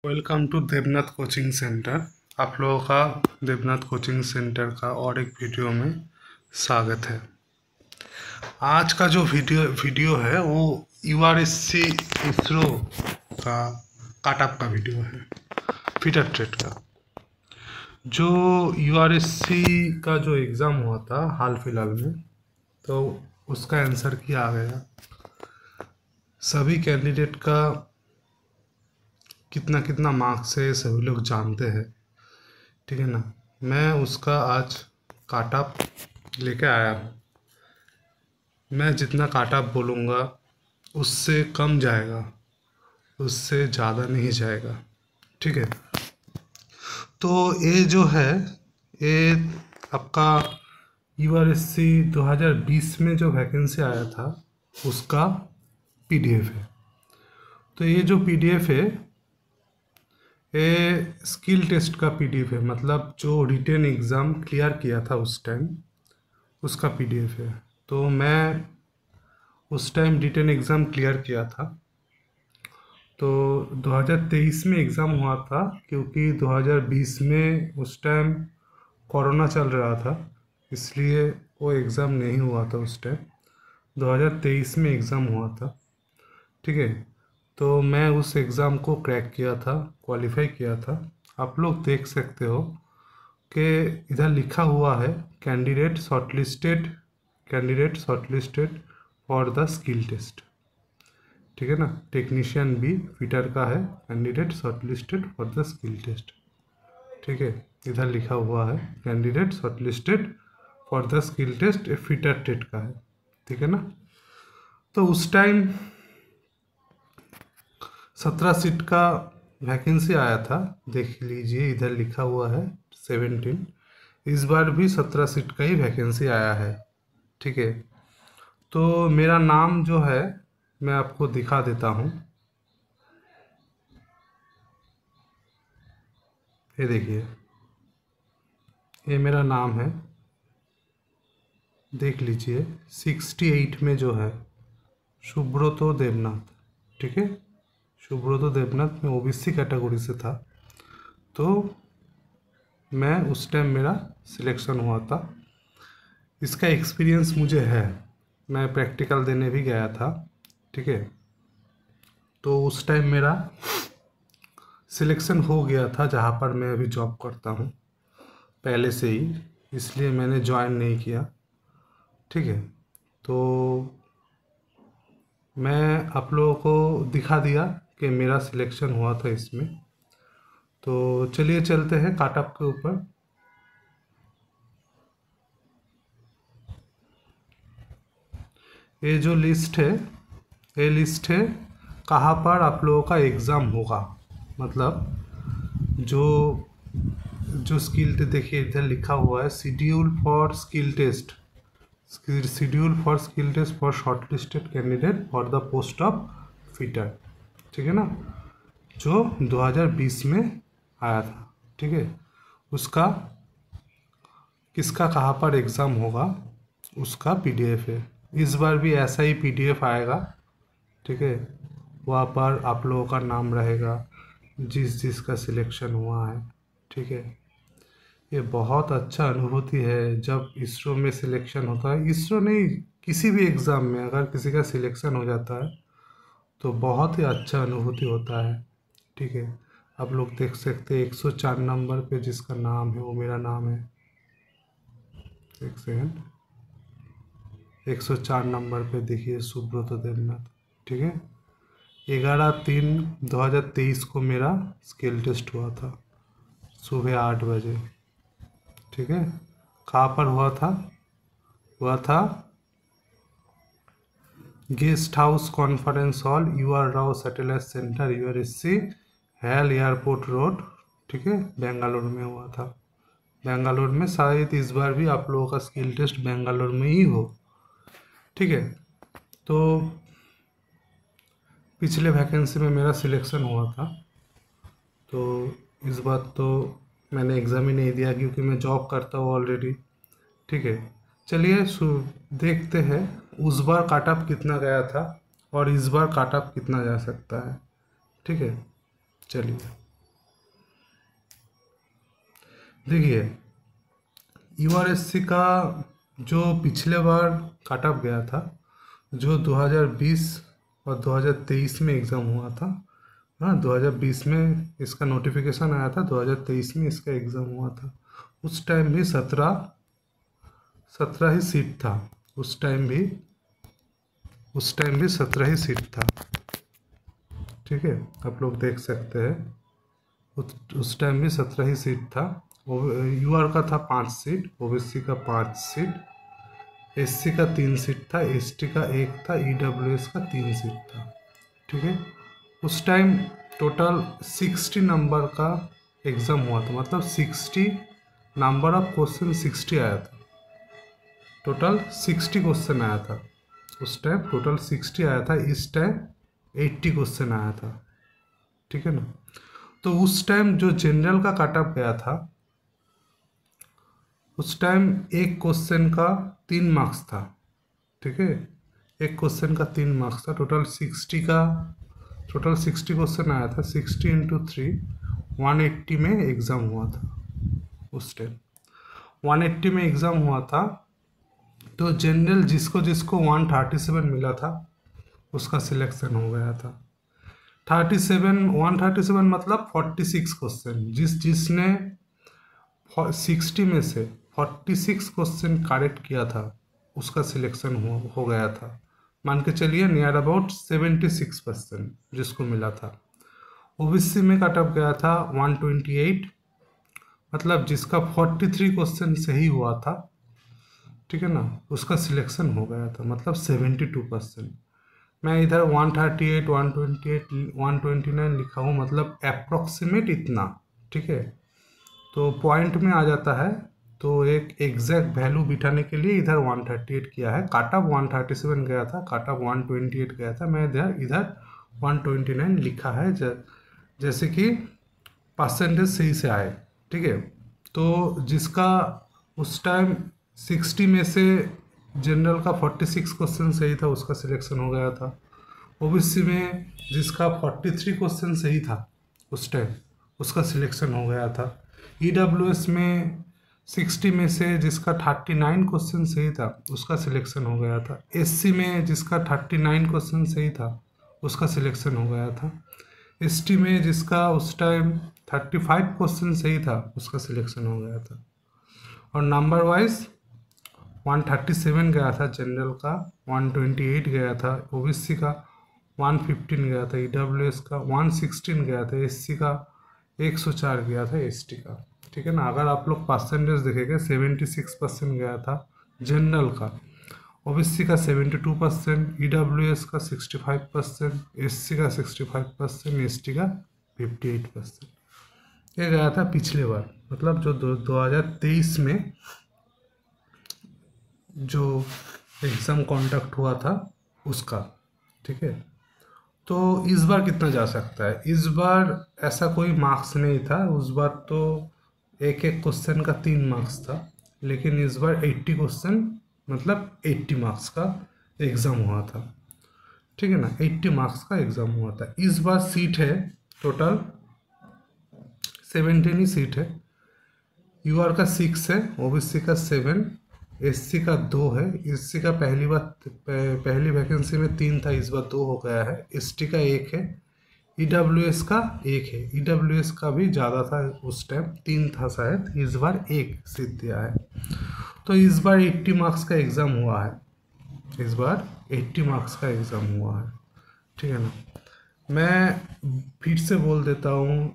Welcome to Devnath coaching centre. आप लोगों का देवनाथ कोचिंग सेंटर का और एक वीडियो में स्वागत है। आज का जो वीडियो है वो यूआरएससी इसरो का काटअप का वीडियो है, फीटर ट्रेड का। जो यूआरएससी का जो एग्ज़ाम हुआ था हाल फिलहाल में, तो उसका आंसर किया आ गया। सभी कैंडिडेट का कितना कितना मार्क्स है सभी लोग जानते हैं, ठीक है ना। मैं उसका आज काटअप लेके आया हूँ। मैं जितना काटअप बोलूँगा उससे कम जाएगा, उससे ज़्यादा नहीं जाएगा, ठीक है। तो ये जो है ये आपका यूआरएससी 2020 में जो वैकेंसी आया था उसका पीडीएफ है। तो ये जो पीडीएफ है ये स्किल टेस्ट का पीडीएफ है, मतलब जो रिटेन एग्ज़ाम क्लियर किया था उस टाइम उसका पीडीएफ है। तो मैं उस टाइम रिटेन एग्ज़ाम क्लियर किया था, तो 2023 में एग्ज़ाम हुआ था, क्योंकि 2020 में उस टाइम कोरोना चल रहा था, इसलिए वो एग्ज़ाम नहीं हुआ था उस टाइम। 2023 में एग्ज़ाम हुआ था, ठीक है। तो मैं उस एग्ज़ाम को क्रैक किया था, क्वालिफाई किया था। आप लोग देख सकते हो कि इधर लिखा हुआ है candidate shortlisted for the skill test, ठीक है ना। टेक्नीशियन बी फिटर का है candidate shortlisted for the skill test, ठीक है। इधर लिखा हुआ है candidate shortlisted for the skill test fitter टेट का है, ठीक है ना। तो उस टाइम 17 सीट का वैकेंसी आया था, देख लीजिए इधर लिखा हुआ है 17। इस बार भी 17 सीट का ही वैकेंसी आया है, ठीक है। तो मेरा नाम जो है मैं आपको दिखा देता हूँ। ये देखिए, ये मेरा नाम है, देख लीजिए। 68 में जो है सुब्रतो देवनाथ, ठीक है। सुब्रतो देवनाथ में ओबीसी कैटेगरी से था, तो मैं उस टाइम मेरा सिलेक्शन हुआ था। इसका एक्सपीरियंस मुझे है, मैं प्रैक्टिकल देने भी गया था, ठीक है। तो उस टाइम मेरा सिलेक्शन हो गया था जहाँ पर मैं अभी जॉब करता हूँ पहले से ही, इसलिए मैंने ज्वाइन नहीं किया, ठीक है। तो मैं आप लोगों को दिखा दिया कि मेरा सिलेक्शन हुआ था इसमें। तो चलिए चलते हैं काटअप के ऊपर। ये जो लिस्ट है, ये लिस्ट है कहाँ पर आप लोगों का एग्ज़ाम होगा, मतलब जो स्किल देखिए इधर लिखा हुआ है schedule for skill test for shortlisted candidate for the post of fitter, ठीक है ना, जो 2020 में आया था, ठीक है। उसका किसका कहाँ पर एग्ज़ाम होगा उसका पीडीएफ है। इस बार भी ऐसा ही पीडीएफ आएगा, ठीक है। वहाँ पर आप लोगों का नाम रहेगा जिसका सिलेक्शन हुआ है, ठीक है। ये बहुत अच्छा अनुभूति है जब इसरो में सिलेक्शन होता है। इसरो नहीं, किसी भी एग्ज़ाम में अगर किसी का सिलेक्शन हो जाता है तो बहुत ही अच्छा अनुभूति होता है, ठीक है। आप लोग देख सकते हैं 104 नंबर पे जिसका नाम है वो मेरा नाम है। एक सेकंड, 104 नंबर पे देखिए सुब्रतो देवनाथ, ठीक है। 11/3/2023 को मेरा स्किल टेस्ट हुआ था सुबह 8 बजे, ठीक है। कहाँ पर हुआ था guest house conference hall UR Rao satellite centre URSC HAL airport road, ठीक है, बेंगलोर में हुआ था। बेंगलोर में शायद इस बार भी आप लोगों का स्किल टेस्ट बेंगलोर में ही हो, ठीक है। तो पिछले वैकेंसी में मेरा सिलेक्शन हुआ था, तो इस बार तो मैंने एग्ज़ाम ही नहीं दिया क्योंकि मैं जॉब करता हूँ ऑलरेडी, ठीक है। चलिए देखते हैं उस बार काटअप कितना गया था और इस बार काटअप कितना जा सकता है, ठीक है। चलिए। देखिए यूआरएससी का जो पिछले बार कट ऑफ गया था, जो 2020 और 2023 में एग्ज़ाम हुआ था, हाँ 2020 में इसका नोटिफिकेशन आया था, 2023 में इसका एग्ज़ाम हुआ था। उस टाइम भी 17 ही सीट था। उस टाइम भी 17 ही सीट था। ठीक है, आप लोग देख सकते हैं उस टाइम भी 17 ही सीट था। यूआर का था 5 सीट, ओबीसी का 5 सीट, एससी का 3 सीट था, एसटी का 1 था, ईडब्ल्यूएस का 3 सीट था। ठीक है, उस टाइम टोटल 60 नंबर का एग्ज़ाम हुआ था, मतलब 60 नंबर ऑफ क्वेश्चन 60 आया था। टोटल 60 क्वेश्चन आया था उस टाइम, टोटल 60 आया था। इस टाइम 80 क्वेश्चन आया था। ठीक है ना। तो उस टाइम जो जनरल का कट ऑफ गया था, उस टाइम एक क्वेश्चन का 3 मार्क्स था। ठीक है, एक क्वेश्चन का 3 मार्क्स था। टोटल 60 क्वेश्चन आया था। 60 इंटू 3 180 में एग्ज़ाम हुआ था। उस टाइम 180 में एग्ज़ाम हुआ था। तो जनरल जिसको 137 मिला था उसका सिलेक्शन हो गया था। 137 मतलब 46 क्वेश्चन, जिसने 60 में से 46 क्वेश्चन करेक्ट किया था उसका सिलेक्शन हो गया था। मान के चलिए नियर अबाउट 76% जिसको मिला था। ओबीसी में कट ऑफ गया था 128, मतलब जिसका 43 क्वेश्चन सही हुआ था, ठीक है ना, उसका सिलेक्शन हो गया था, मतलब 72%। मैं इधर 138, 128, 129 लिखा हूँ, मतलब अप्रॉक्सीमेट इतना। ठीक है, तो पॉइंट में आ जाता है, तो एक एग्जैक्ट वैल्यू बिठाने के लिए इधर 138 किया है। कट ऑफ 137 गया था, कट ऑफ 128 गया था, मैं इधर 129 लिखा है, जैसे कि परसेंटेज सही से आए। ठीक है, तो जिसका उस टाइम 60 में से जनरल का 46 क्वेश्चन सही था उसका सिलेक्शन हो गया था। ओबीसी में जिसका 43 क्वेश्चन सही था उस टाइम उसका सिलेक्शन हो गया था। ईडब्ल्यूएस में 60 में से जिसका 39 क्वेश्चन सही था उसका सिलेक्शन हो गया था। एससी में जिसका 39 क्वेश्चन सही था उसका सिलेक्शन हो गया था। एसटी में जिसका उस टाइम 35 क्वेश्चन सही था उसका सिलेक्शन हो गया था। और नंबर वाइज 137 गया था जनरल का, 128 गया था ओबीसी का, 115 गया था ईडब्ल्यूएस का, 116 गया था एससी का, 104 गया था एसटी का। ठीक है ना। अगर आप लोग परसेंटेज देखेंगे 76% गया था जनरल का, ओबीसी का 72%, ईडब्ल्यूएस का 65%, एससी का 65%, एसटी का 58%। ये गया था पिछले बार, मतलब जो 2023 में जो एग्ज़ाम कंडक्ट हुआ था उसका। ठीक है, तो इस बार कितना जा सकता है? इस बार ऐसा कोई मार्क्स नहीं था। उस बार तो एक एक क्वेश्चन का 3 मार्क्स था, लेकिन इस बार 80 क्वेश्चन मतलब 80 मार्क्स का एग्ज़ाम हुआ था। ठीक है ना, 80 मार्क्स का एग्ज़ाम हुआ था। इस बार सीट है टोटल 17 ही सीट है। यूआर का 6 है, ओबीसी का 7, एससी का 2 है। एससी का पहली वैकेंसी में 3 था, इस बार 2 हो गया है। एसटी का 1 है, ईडब्ल्यूएस का 1 है। ईडब्ल्यूएस का भी ज़्यादा था, उस टाइम 3 था शायद, इस बार 1 सीट दिया है। तो इस बार 80 मार्क्स का एग्ज़ाम हुआ है। इस बार 80 मार्क्स का एग्ज़ाम हुआ है। ठीक है ना। मैं फिर से बोल देता हूँ,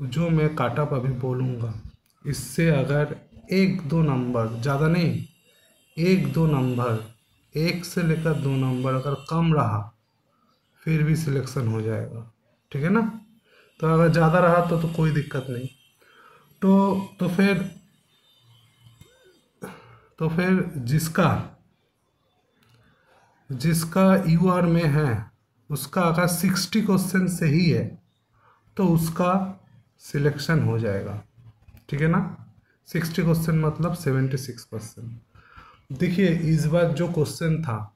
जो मैं कट ऑफ अभी बोलूँगा, इससे अगर 1-2 नंबर, ज़्यादा नहीं, 1-2 नंबर, 1 से लेकर 2 नंबर अगर कम रहा फिर भी सिलेक्शन हो जाएगा। ठीक है ना। तो अगर ज़्यादा रहा तो कोई दिक्कत नहीं। तो फिर जिसका यूआर में है उसका अगर 60 क्वेश्चन सही है तो उसका सिलेक्शन हो जाएगा। ठीक है ना। 60 क्वेश्चन मतलब 76%। देखिए इस बार जो क्वेश्चन था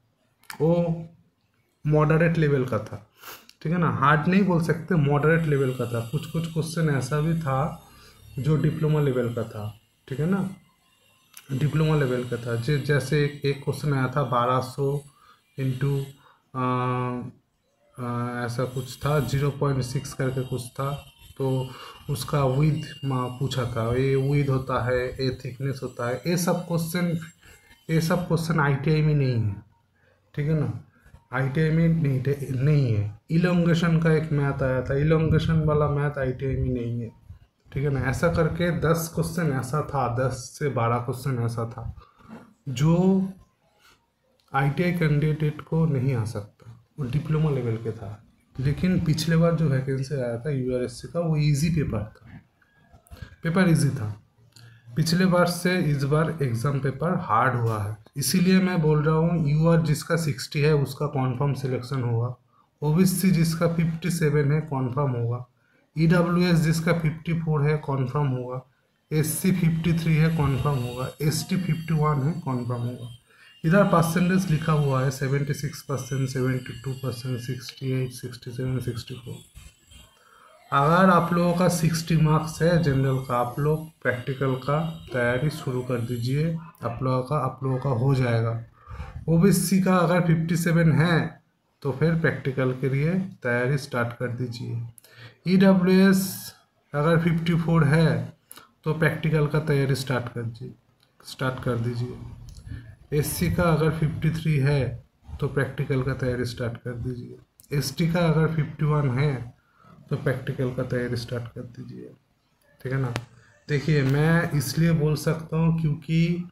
वो मॉडरेट लेवल का था। ठीक है ना, हार्ड नहीं बोल सकते, मॉडरेट लेवल का था। कुछ क्वेश्चन ऐसा भी था जो डिप्लोमा लेवल का था, ठीक है ना, डिप्लोमा लेवल का था। जैसे एक क्वेश्चन आया था 1200 इंटू ऐसा कुछ था, 0.6 करके कुछ था, तो उसका विद पूछा था। ये विद होता है, ये थिकनेस होता है, ये सब क्वेश्चन आईटीआई में नहीं है, ठीक है ना, आईटीआई में नहीं है। इलोंगेशन का एक मैथ आया था, इलोंगेशन वाला मैथ आईटीआई में नहीं है, ठीक है ना। ऐसा करके 10 क्वेश्चन ऐसा था, 10 से 12 क्वेश्चन ऐसा था जो आईटीआई कैंडिडेट को नहीं आ सकता, वो डिप्लोमा लेवल के था। लेकिन पिछले बार जो वैकेंसी आया था यूआरएससी का, वो इजी पेपर था, पेपर इजी था। पिछले बार से इस बार एग्ज़ाम पेपर हार्ड हुआ है, इसीलिए मैं बोल रहा हूँ यूआर जिसका 60 है उसका कॉन्फर्म सिलेक्शन होगा, ओबीसी जिसका 57 है कॉन्फर्म होगा, ईडब्ल्यूएस जिसका 54 है कॉन्फर्म होगा, एससी 53 है कॉन्फर्म होगा, एसटी 51 है कॉन्फर्म होगा। इधर परसेंटेज लिखा हुआ है 76%, 72%, 68, 67, 64। अगर आप लोगों का 60 मार्क्स है जनरल का, आप लोग प्रैक्टिकल का तैयारी शुरू कर दीजिए, आप लोगों का हो जाएगा। ओबीसी का अगर 57 है तो फिर प्रैक्टिकल के लिए तैयारी स्टार्ट कर दीजिए। ईडब्ल्यूएस अगर 54 है तो प्रैक्टिकल का तैयारी स्टार्ट कर दीजिए। एससी का अगर 53 है तो प्रैक्टिकल का तैयारी स्टार्ट कर दीजिए। एसटी का अगर 51 है तो प्रैक्टिकल का तैयारी स्टार्ट कर दीजिए, ठीक है ना। देखिए मैं इसलिए बोल सकता हूँ क्योंकि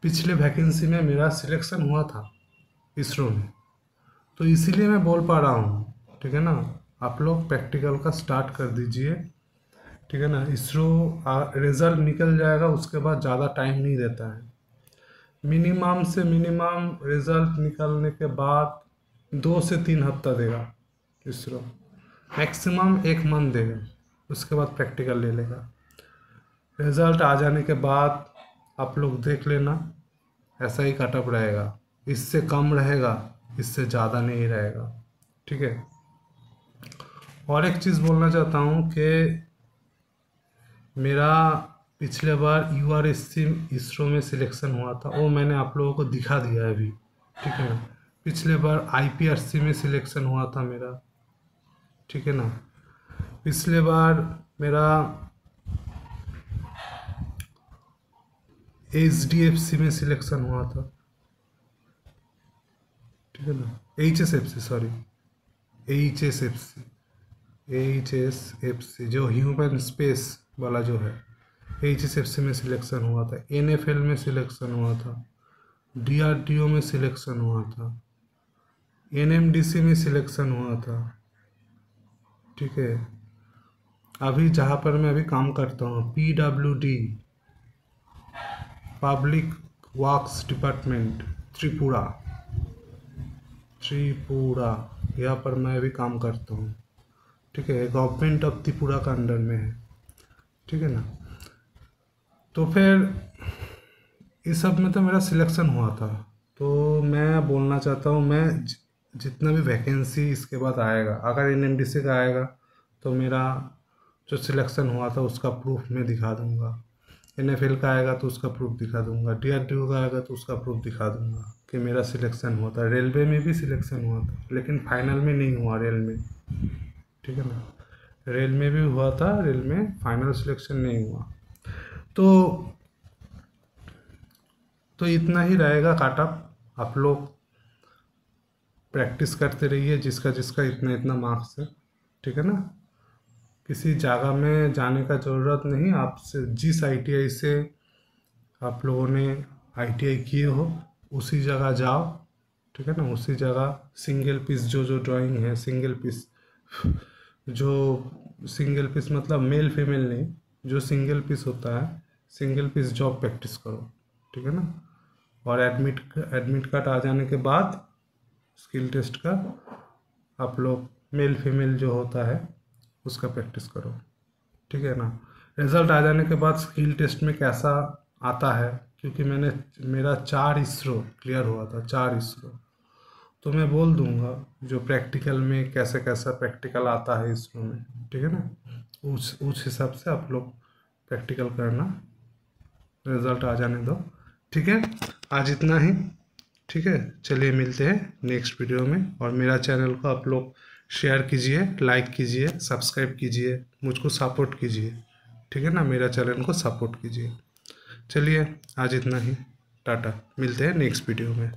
पिछले वैकेंसी में मेरा सिलेक्शन हुआ था इसरो में, तो इसीलिए मैं बोल पा रहा हूँ, ठीक है ना। आप लोग प्रैक्टिकल का स्टार्ट कर दीजिए, ठीक है ना। इसरो रिजल्ट निकल जाएगा, उसके बाद ज़्यादा टाइम नहीं रहता है। मिनिमम से मिनिमम रिजल्ट निकलने के बाद 2 से 3 हफ्ता देगा इसरो, मैक्सिमम 1 मंथ देगा, उसके बाद प्रैक्टिकल ले लेगा। रिजल्ट आ जाने के बाद आप लोग देख लेना, ऐसा ही कटअप रहेगा, इससे कम रहेगा, इससे ज़्यादा नहीं रहेगा, ठीक है। और एक चीज़ बोलना चाहता हूँ कि मेरा पिछले बार यूआरएससी इसरो में सिलेक्शन हुआ था, वो मैंने आप लोगों को दिखा दिया है अभी, ठीक है ना। पिछले बार आईपीआरसी में सिलेक्शन हुआ था मेरा, ठीक है ना। पिछले बार मेरा एचडीएफसी में सिलेक्शन हुआ था, ठीक है ना। एचएसएफसी जो ह्यूमन स्पेस वाला जो है, एचएसएफसी में सिलेक्शन हुआ था। एनएफएल में सिलेक्शन हुआ था, डीआरडीओ में सिलेक्शन हुआ था, एनएमडीसी में सिलेक्शन हुआ था, ठीक है। अभी जहाँ पर मैं अभी काम करता हूँ PWD, public works department, Tripura, यहाँ पर मैं अभी काम करता हूँ, ठीक है। गवर्नमेंट ऑफ त्रिपुरा का अंडर में है, ठीक है ना। तो फिर इस सब में तो मेरा सिलेक्शन हुआ था, तो मैं बोलना चाहता हूँ मैं जितना भी वैकेंसी इसके बाद आएगा, अगर एनएमडीसी का आएगा तो मेरा जो सिलेक्शन हुआ था उसका प्रूफ मैं दिखा दूंगा, एनएफएल का आएगा तो उसका प्रूफ दिखा दूंगा, डीआरडीओ का आएगा तो उसका प्रूफ दिखा दूंगा कि मेरा सिलेक्शन हुआ था। रेलवे में भी सिलेक्शन हुआ था लेकिन फाइनल में नहीं हुआ रेल में, ठीक है ना। रेल में भी हुआ था, रेल में फाइनल सिलेक्शन नहीं हुआ। तो इतना ही रहेगा काटअप, आप लोग प्रैक्टिस करते रहिए, जिसका जिसका इतना इतना मार्क्स है, ठीक है ना। किसी जगह में जाने का ज़रूरत नहीं, आपसे जिस आईटीआई से आप लोगों ने आईटीआई किए हो उसी जगह जाओ, ठीक है ना। उसी जगह सिंगल पीस जो ड्राइंग है, सिंगल पीस मतलब मेल फीमेल नहीं, जो सिंगल पीस होता है सिंगल पीस जॉब प्रैक्टिस करो, ठीक है ना। और एडमिट कार्ड आ जाने के बाद स्किल टेस्ट का आप लोग मेल फीमेल जो होता है उसका प्रैक्टिस करो, ठीक है ना। रिजल्ट आ जाने के बाद स्किल टेस्ट में कैसा आता है, क्योंकि मेरा 4 इसरो क्लियर हुआ था, 4 इसरो, तो मैं बोल दूंगा जो प्रैक्टिकल में कैसा प्रैक्टिकल आता है इसरो में, ठीक है ना। उस हिसाब से आप लोग प्रैक्टिकल करना, रिजल्ट आ जाने दो। ठीक है, आज इतना ही। ठीक है, चलिए मिलते हैं नेक्स्ट वीडियो में। और मेरा चैनल को आप लोग शेयर कीजिए, लाइक कीजिए, सब्सक्राइब कीजिए, मुझको सपोर्ट कीजिए। ठीक है ना, मेरा चैनल को सपोर्ट कीजिए। चलिए आज इतना ही, टाटा, मिलते हैं नेक्स्ट वीडियो में।